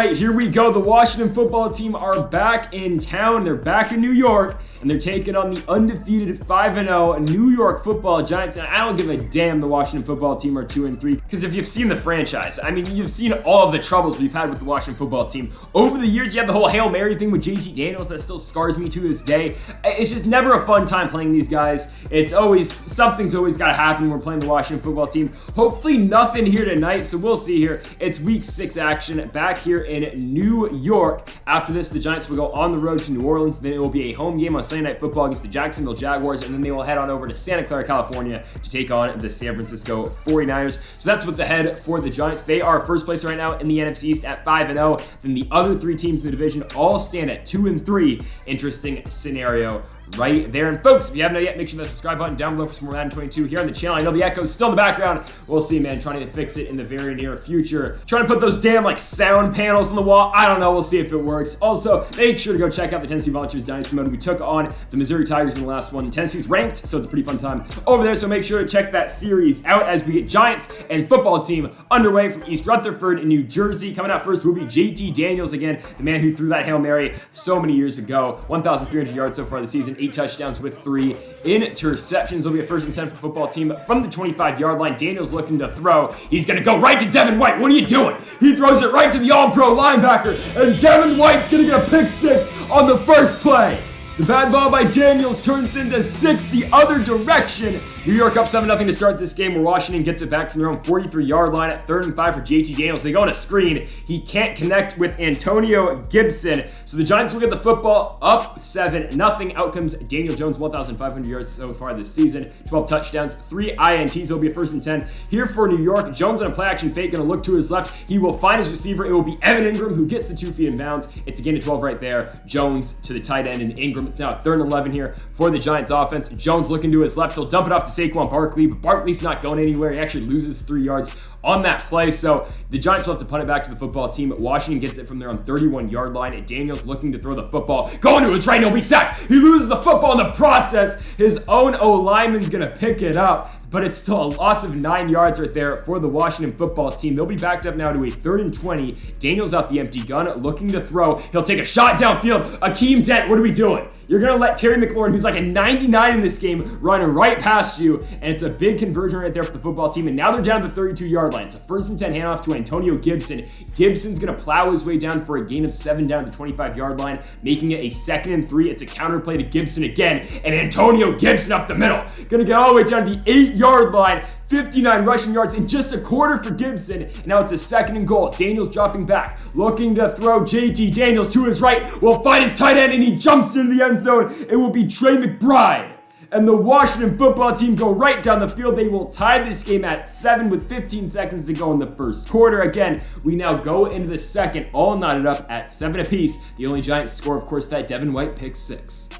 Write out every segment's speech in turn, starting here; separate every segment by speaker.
Speaker 1: right, here we go. The Washington football team are back in town. They're back in New York, and they're taking on the undefeated 5-0 New York Football Giants. And I don't give a damn the Washington football team are 2-3, because if you've seen the franchise, I mean, you've seen all of the troubles we've had with the Washington football team. Over the years, you have the whole Hail Mary thing with JT Daniels that still scars me to this day. It's just never a fun time playing these guys. It's always, something's always got to happen when we're playing the Washington football team. Hopefully nothing here tonight, so we'll see here. It's week 6 action back here in New York. After this, the Giants will go on the road to New Orleans. Then it will be a home game on Sunday Night Football against the Jacksonville Jaguars, and then they will head on over to Santa Clara, California to take on the San Francisco 49ers. So that's what's ahead for the Giants. They are first place right now in the NFC East at 5-0. Then the other 3 teams in the division all stand at 2-3. Interesting scenario right there. And folks, if you haven't know yet, make sure that subscribe button down below for some more Madden 22 here on the channel. I know the echo's still in the background. We'll see, man. Trying to fix it in the very near future. Trying to put those damn sound panels on the wall. I don't know. We'll see if it works. Also, make sure to go check out the Tennessee Volunteers Dynasty mode. We took on the Missouri Tigers in the last one. Tennessee's ranked, so it's a pretty fun time over there. So make sure to check that series out as we get Giants and football team underway from East Rutherford in New Jersey. Coming out first will be JT Daniels again, the man who threw that Hail Mary so many years ago. 1,300 yards so far this season, 8 touchdowns with 3 interceptions. Will be a 1st and 10 for the football team from the 25-yard line. Daniels looking to throw. He's going to go right to Devin White. What are you doing? He throws it right to the All-Pro linebacker, and Devin White's going to get a pick 6 on the first play. The bad ball by Daniels turns into 6 the other direction. New York up 7-0 to start this game, where Washington gets it back from their own 43-yard line at 3rd and 5 for JT Daniels. They go on a screen. He can't connect with Antonio Gibson. So the Giants will get the football up 7-0. Out comes Daniel Jones, 1,500 yards so far this season, 12 touchdowns, 3 INTs. It'll be a 1st and 10 here for New York. Jones on a play-action fake, going to look to his left. He will find his receiver. It will be Evan Ingram who gets the 2 feet in bounds. It's a gain of 12 right there. Jones to the tight end, and Ingram. It's now 3rd and 11 here for the Giants offense. Jones looking to his left. He'll dump it off to Saquon Barkley, but Barkley's not going anywhere. He actually loses 3 yards on that play, so the Giants will have to punt it back to the football team. Washington gets it from their own 31-yard line, and Daniels looking to throw the football. Going to his right, and he'll be sacked. He loses the football in the process. His own O-lineman's going to pick it up, but it's still a loss of 9 yards right there for the Washington football team. They'll be backed up now to a 3rd and 20. Daniels out the empty gun, looking to throw. He'll take a shot downfield. Akeem Dent, what are we doing? You're going to let Terry McLaurin, who's like a 99 in this game, run right past you, and it's a big conversion right there for the football team, and now they're down to the 32-yard line. It's a 1st and 10 handoff to Antonio Gibson. Gibson's going to plow his way down for a gain of 7 down to the 25-yard line, making it a 2nd and 3. It's a counter play to Gibson again, and Antonio Gibson up the middle. Going to get all the way down to the 8-yard line. 59 rushing yards in just a quarter for Gibson. And now it's a 2nd and goal. Daniels dropping back, looking to throw. JT Daniels to his right will find his tight end, and he jumps into the end zone. It will be Trey McBride. And the Washington football team go right down the field. They will tie this game at 7 with 15 seconds to go in the first quarter. Again, we now go into the second, all knotted up at 7 apiece. The only Giants score, of course, that Devin White pick 6.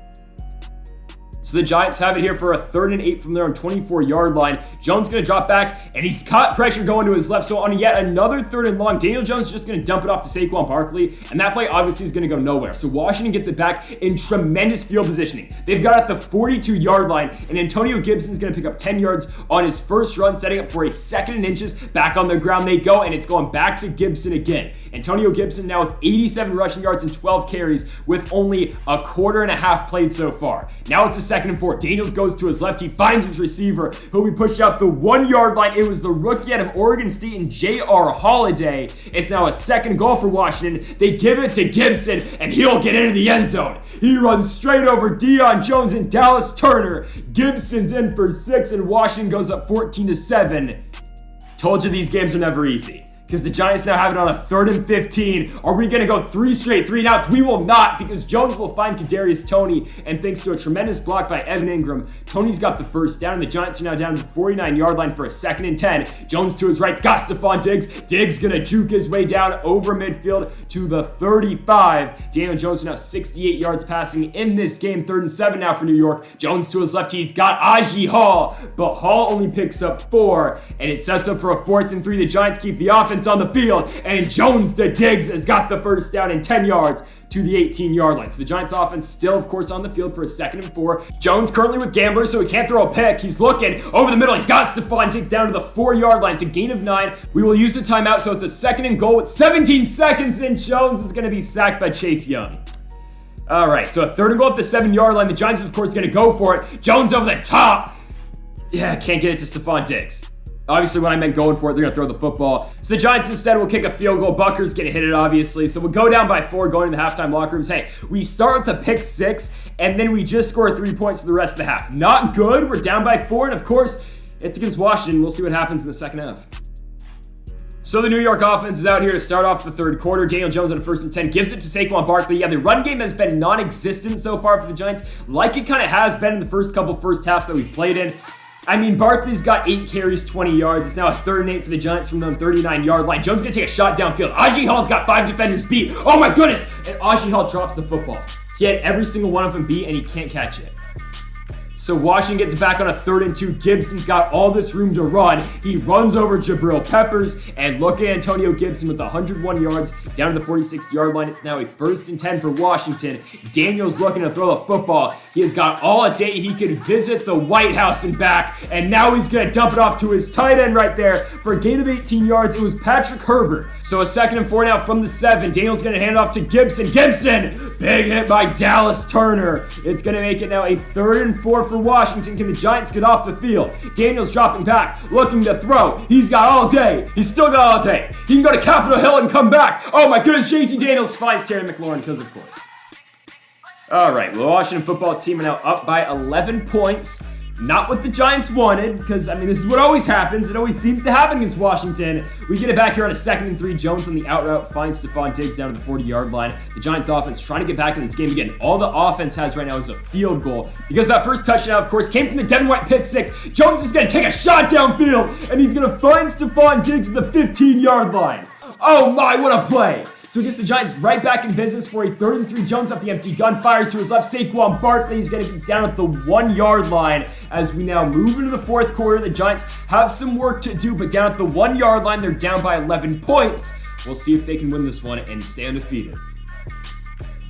Speaker 1: So the Giants have it here for a 3rd and 8 from their own 24-yard line. Jones going to drop back, and he's caught pressure going to his left. So on yet another 3rd and long, Daniel Jones is just going to dump it off to Saquon Barkley, and that play obviously is going to go nowhere. So Washington gets it back in tremendous field positioning. They've got it at the 42-yard line, and Antonio Gibson is going to pick up 10 yards on his first run, setting up for a 2nd and inches. Back on the ground they go, and it's going back to Gibson again. Antonio Gibson now with 87 rushing yards and 12 carries with only a quarter and a half played so far. Now it's a 2nd and 4. Daniels goes to his left. He finds his receiver, who we pushed out the 1-yard line. It was the rookie out of Oregon State and J.R. Holiday. It's now a 2nd goal for Washington. They give it to Gibson, and he'll get into the end zone. He runs straight over Deion Jones and Dallas Turner. Gibson's in for 6, and Washington goes up 14-7. Told you these games are never easy, because the Giants now have it on a 3rd and 15. Are we going to go 3 straight 3-and-outs? We will not, because Jones will find Kadarius Toney, and thanks to a tremendous block by Evan Ingram, Toney's got the first down, and the Giants are now down to the 49-yard line for a 2nd and 10. Jones to his right, got Stephon Diggs. Diggs going to juke his way down over midfield to the 35. Daniel Jones now 68 yards passing in this game. 3rd and 7 now for New York. Jones to his left, he's got Aji Hall, but Hall only picks up 4, and it sets up for a 4th and 3. The Giants keep the offense offense on the field, and Jones to Diggs has got the first down and 10 yards to the 18-yard line. So the Giants offense still, of course, on the field for a 2nd and 4. Jones currently with gamblers, so he can't throw a pick. He's looking over the middle. He's got Stephon Diggs down to the 4-yard line. It's a gain of 9. We will use the timeout, so it's a 2nd and goal with 17 seconds, and Jones is going to be sacked by Chase Young. All right, so a 3rd and goal at the 7-yard line. The Giants, of course, going to go for it. Jones over the top. Yeah, can't get it to Stephon Diggs. Obviously, when I meant going for it, they're going to throw the football. So the Giants instead will kick a field goal. Bucker's going to hit it, obviously. So we'll go down by 4 going to the halftime locker rooms. Hey, we start with a pick 6, and then we just score 3 points for the rest of the half. Not good. We're down by 4, and of course, it's against Washington. We'll see what happens in the second half. So the New York offense is out here to start off the 3rd quarter. Daniel Jones on a 1st and 10 gives it to Saquon Barkley. Yeah, the run game has been non-existent so far for the Giants, like it kind of has been in the first halves that we've played in. I mean, Barkley's got 8 carries, 20 yards. It's now a 3rd and 8 for the Giants from the 39-yard line. Jones going to take a shot downfield. Ajiy Hall's got 5 defenders beat. Oh my goodness! And Ajiy Hall drops the football. He had every single one of them beat, and he can't catch it. So Washington gets back on a 3rd and 2. Gibson's got all this room to run. He runs over Jabril Peppers, and look at Antonio Gibson with 101 yards down to the 46-yard line. It's now a 1st and 10 for Washington. Daniel's looking to throw the football. He has got all day he could visit the White House and back, and now he's going to dump it off to his tight end right there for a gain of 18 yards. It was Patrick Herbert. So a 2nd and 4 now from the 7. Daniel's going to hand it off to Gibson. Gibson! Big hit by Dallas Turner. It's going to make it now a 3rd and 4 for Washington. Can the Giants get off the field? Daniel's dropping back, looking to throw. He's got all day. He's still got all day. He can go to Capitol Hill and come back. Oh my goodness, JT Daniels finds Terry McLaurin because of course. All right, well, the Washington football team are now up by 11 points. Not what the Giants wanted, because, I mean, this is what always happens. It always seems to happen against Washington. We get it back here on a 2nd and 3. Jones on the out route finds Stephon Diggs down to the 40-yard line. The Giants offense trying to get back in this game again. All the offense has right now is a field goal, because that first touchdown, of course, came from the Devin White pick 6. Jones is going to take a shot downfield, and he's going to find Stephon Diggs at the 15-yard line. Oh my, what a play! So he gets the Giants right back in business for a 3rd and 3. Jones off the empty gun, fires to his left. Saquon Barkley is going to be down at the 1-yard line as we now move into the 4th quarter. The Giants have some work to do, but down at the 1-yard line, they're down by 11 points. We'll see if they can win this one and stay undefeated.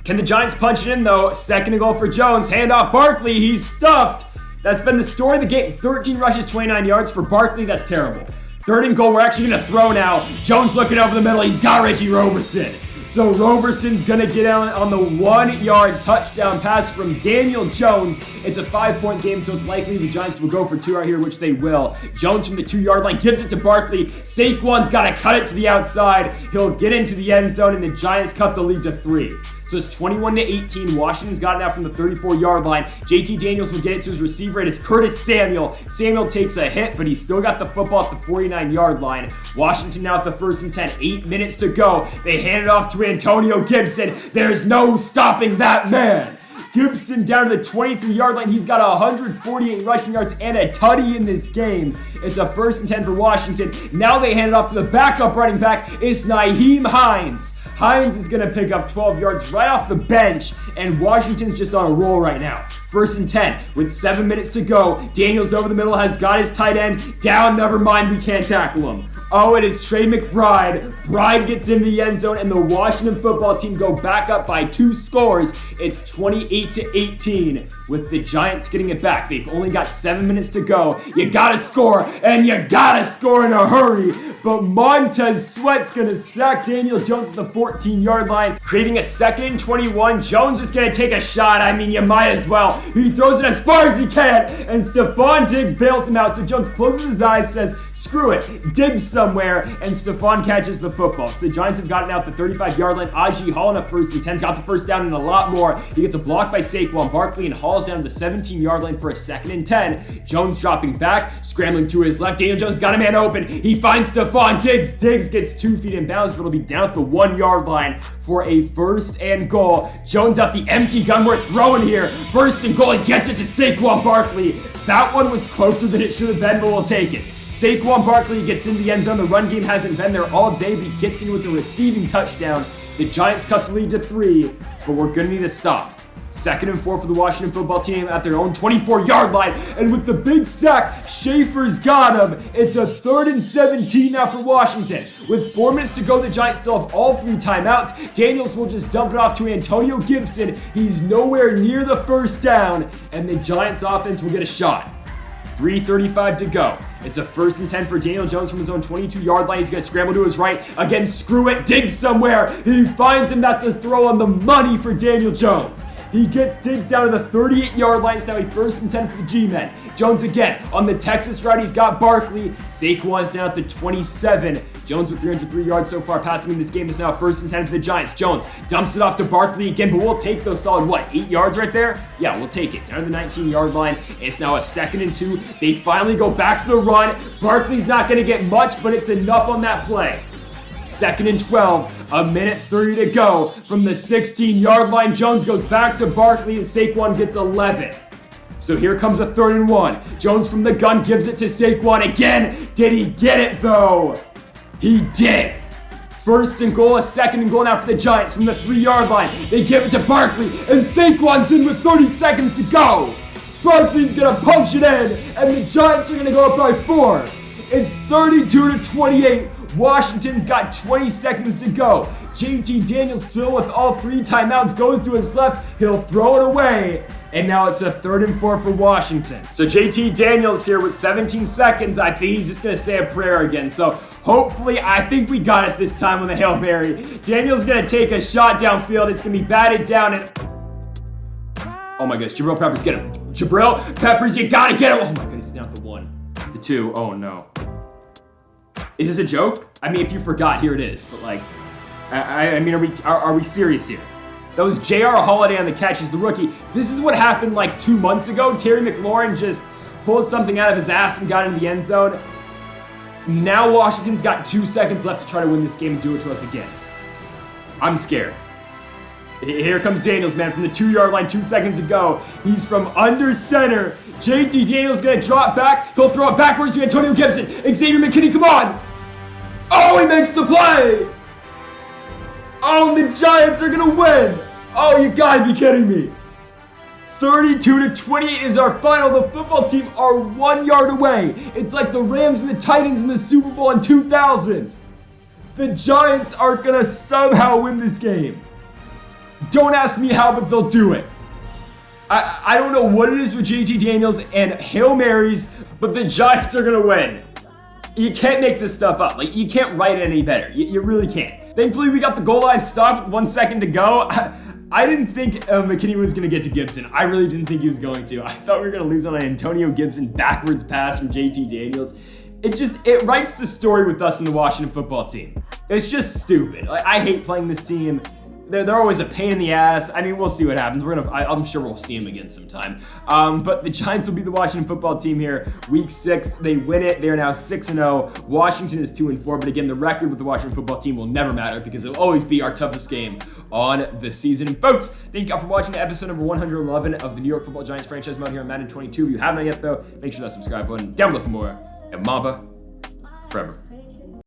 Speaker 1: Can the Giants punch it in, though? 2nd and goal for Jones. Handoff Barkley. He's stuffed. That's been the story of the game. 13 rushes, 29 yards for Barkley. That's terrible. 3rd and goal, we're actually going to throw now. Jones looking over the middle. He's got Reggie Roberson. So Roberson's going to get out on the 1-yard touchdown pass from Daniel Jones. It's a 5-point game, so it's likely the Giants will go for 2 right here, which they will. Jones from the 2-yard line gives it to Barkley. Saquon's got to cut it to the outside. He'll get into the end zone, and the Giants cut the lead to 3. So it's 21-18. Washington's got it now from the 34-yard line. JT Daniels will get it to his receiver. It is Curtis Samuel. Samuel takes a hit, but he's still got the football at the 49-yard line. Washington now at the 1st and 10. 8 minutes to go. They hand it off to Antonio Gibson. There's no stopping that man. Gibson down to the 23-yard line. He's got 148 rushing yards and a tutty in this game. It's a 1st and 10 for Washington. Now they hand it off to the backup running back. It's Nyheim Hines. Hines is going to pick up 12 yards right off the bench, and Washington's just on a roll right now. 1st and 10 with 7 minutes to go. Daniels over the middle has got his tight end down. Never mind, we can't tackle him. Oh, it is Trey McBride. Bride gets in the end zone, and the Washington football team go back up by 2 scores. It's 28-18 with the Giants getting it back. They've only got 7 minutes to go. You gotta score, and you gotta score in a hurry. But Montez Sweat's gonna sack Daniel Jones at the 14-yard line, creating a 2nd and 21. Jones is gonna take a shot. I mean, you might as well. He throws it as far as he can, and Stephon Diggs bails him out. So Jones closes his eyes, says, screw it, Diggs somewhere, and Stephon catches the football. So the Giants have gotten out the 35-yard line. Ajiy Hall on a 1st and 10, got the first down and a lot more. He gets a block by Saquon Barkley, and Hall's down to the 17-yard line for a 2nd and 10. Jones dropping back, scrambling to his left. Daniel Jones got a man open. He finds Stephon Diggs. Diggs gets 2 feet in bounds, but it'll be down at the 1-yard line for a 1st and goal. Jones off the empty gun. We're throwing here. 1st and goal. He gets it to Saquon Barkley. That one was closer than it should have been, but we'll take it. Saquon Barkley gets in the end zone. The run game hasn't been there all day, but he gets in with the receiving touchdown. The Giants cut the lead to 3, but we're going to need a stop. 2nd and 4 for the Washington football team at their own 24-yard line. And with the big sack, Schaefer's got him. It's a 3rd and 17 now for Washington. With 4 minutes to go, the Giants still have all 3 timeouts. Daniels will just dump it off to Antonio Gibson. He's nowhere near the first down, and the Giants offense will get a shot. 3:35 to go. It's a 1st and 10 for Daniel Jones from his own 22-yard line. He's going to scramble to his right. Again, screw it. Diggs somewhere. He finds him. That's a throw on the money for Daniel Jones. He gets Diggs down to the 38-yard line. It's now a 1st and 10 for the G-men. Jones again on the Texas route. He's got Barkley. Saquon's down at the 27. Jones with 303 yards so far passing in this game. It's now 1st and 10 for the Giants. Jones dumps it off to Barkley again, but we'll take those solid, 8 yards right there? Yeah, we'll take it. Down to the 19-yard line. It's now a 2nd and 2. They finally go back to the run. Barkley's not going to get much, but it's enough on that play. 2nd and 12, 1:30 to go. From the 16-yard line, Jones goes back to Barkley, and Saquon gets 11. So here comes a 3rd and 1. Jones from the gun gives it to Saquon again. Did he get it, though? He did. 1st and goal, a 2nd and goal now for the Giants from the 3-yard line. They give it to Barkley, and Saquon's in with 30 seconds to go. Barkley's going to punch it in, and the Giants are going to go up by 4. It's 32-28. Washington's got 20 seconds to go. JT Daniels still with all 3 timeouts goes to his left. He'll throw it away. And now it's a 3rd and 4 for Washington. So JT Daniels here with 17 seconds. I think he's just going to say a prayer again. So hopefully, I think we got it this time with a Hail Mary. Daniels going to take a shot downfield. It's going to be batted down. And oh my goodness, Jabril Peppers, get him. Jabril Peppers, you got to get him. Oh my goodness, down the 1. The 2. Oh no. Is this a joke? I mean, if you forgot, here it is. But I mean, are we serious here? That was J.R. Holiday on the catch. He's the rookie. This is what happened 2 months ago. Terry McLaurin just pulled something out of his ass and got into the end zone. Now Washington's got 2 seconds left to try to win this game and do it to us again. I'm scared. Here comes Daniels, man, from the 2-yard line, 2 seconds to go. He's from under center. JT Daniels gonna drop back. He'll throw it backwards to Antonio Gibson. Xavier McKinney, come on! Oh, he makes the play! Oh, the Giants are gonna win! Oh, you gotta be kidding me! 32-28 is our final. The football team are 1 yard away. It's like the Rams and the Titans in the Super Bowl in 2000. The Giants are gonna somehow win this game. Don't ask me how, but they'll do it. I don't know what it is with JT Daniels and Hail Marys, but the Giants are gonna win. You can't make this stuff up. You can't write it any better. You really can't. Thankfully, we got the goal line stopped with 1 second to go. I didn't think McKinney was going to get to Gibson. I really didn't think he was going to. I thought we were going to lose on an Antonio Gibson backwards pass from JT Daniels. It writes the story with us in the Washington football team. It's just stupid. I hate playing this team. They're always a pain in the ass. I mean, we'll see what happens. I'm sure we'll see them again sometime. But the Giants will be the Washington football team here. Week 6, they win it. They are now 6-0. Washington is 2-4. But again, the record with the Washington football team will never matter because it'll always be our toughest game on the season. And folks, thank you all for watching episode number 111 of the New York Football Giants franchise mode here on Madden 22. If you haven't yet, though, make sure that subscribe button down below for more. And Mamba forever.